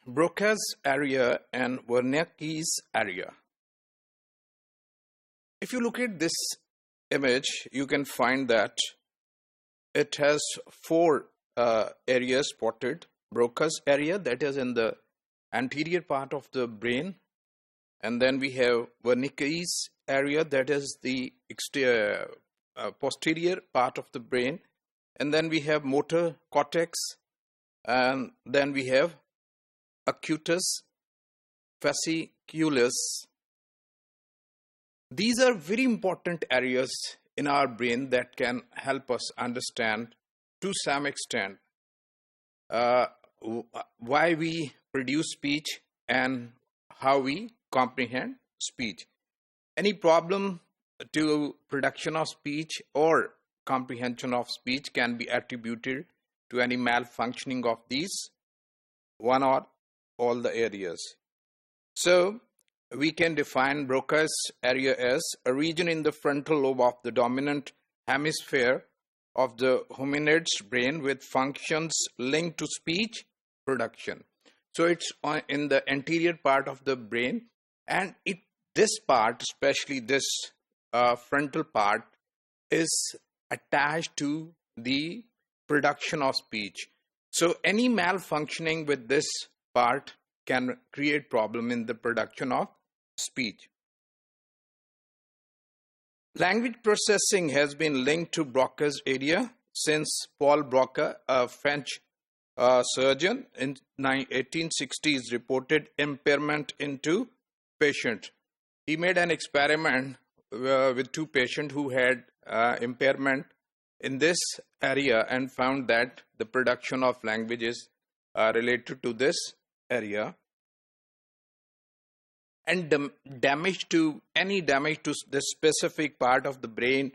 Broca's area and Wernicke's area. If you look at this image, you can find that it has four areas spotted. Broca's area, that is in the anterior part of the brain, and then we have Wernicke's area, that is the posterior part of the brain, and then we have motor cortex, and then we have acutus fasciculus. These are very important areas in our brain that can help us understand to some extent why we produce speech and how we comprehend speech. Any problem to production of speech or comprehension of speech can be attributed to any malfunctioning of these one or all the areas. So we can define Broca's area as a region in the frontal lobe of the dominant hemisphere of the hominid's brain with functions linked to speech production. So it's in the anterior part of the brain, and this part, especially this frontal part, is attached to the production of speech. So any malfunctioning with this part can create problem in the production of speech. Language processing has been linked to Broca's area since Paul Broca, a French surgeon in 1860s, reported impairment in two patients. He made an experiment with two patients who had impairment in this area and found that the production of language is related to this area, and damage to the specific part of the brain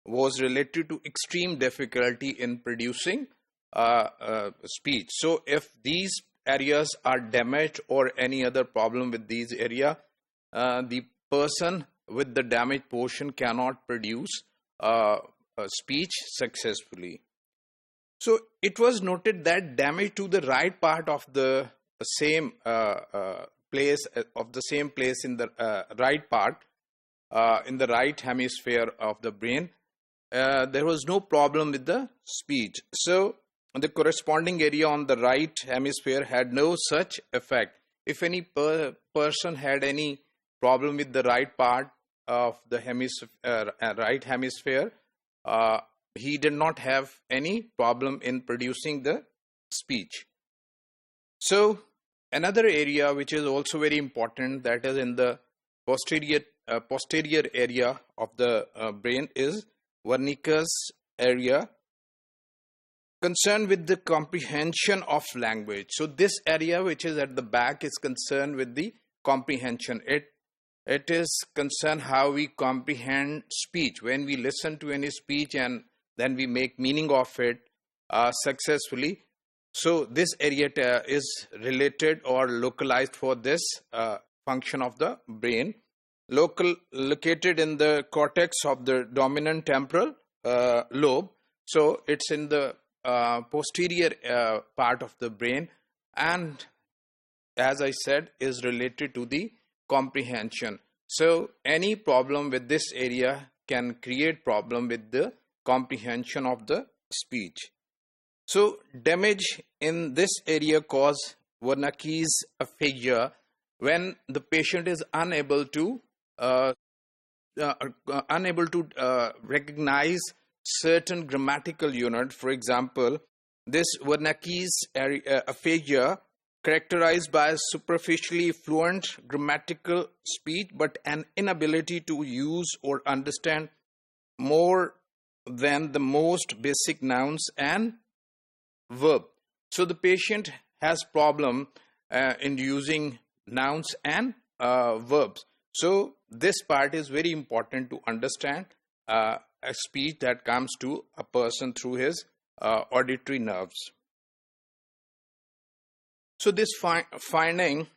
was related to extreme difficulty in producing speech. So if these areas are damaged or any other problem with these area, the person with the damaged portion cannot produce speech successfully. So it was noted that damage to the right part of the same place in the right part in the right hemisphere of the brain, there was no problem with the speech. So the corresponding area on the right hemisphere had no such effect. If any person had any problem with the right part of the right hemisphere, he did not have any problem in producing the speech. So another area which is also very important, that is in the posterior area of the brain, is Wernicke's area, concerned with the comprehension of language. So this area which is at the back is concerned with the comprehension. It is concerned how we comprehend speech. When we listen to any speech and then we make meaning of it successfully. So this area is related or localized for this function of the brain, located in the cortex of the dominant temporal lobe. So it's in the posterior part of the brain, and as I said, is related to the comprehension. So any problem with this area can create problem with the comprehension of the speech. So damage in this area cause Wernicke's aphasia when the patient is unable to recognize certain grammatical unit. For example, this Wernicke's aphasia characterized by superficially fluent grammatical speech but an inability to use or understand more than the most basic nouns and verb. So the patient has problem in using nouns and verbs. So this part is very important to understand a speech that comes to a person through his auditory nerves. So this finding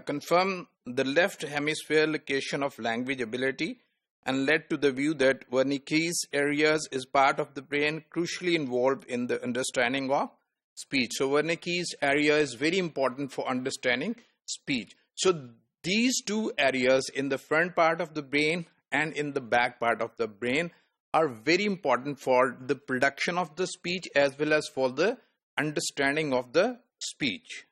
confirmed the left hemisphere location of language ability and led to the view that Wernicke's areas is part of the brain crucially involved in the understanding of speech. So Wernicke's area is very important for understanding speech. So these two areas in the front part of the brain and in the back part of the brain are very important for the production of the speech as well as for the understanding of the speech.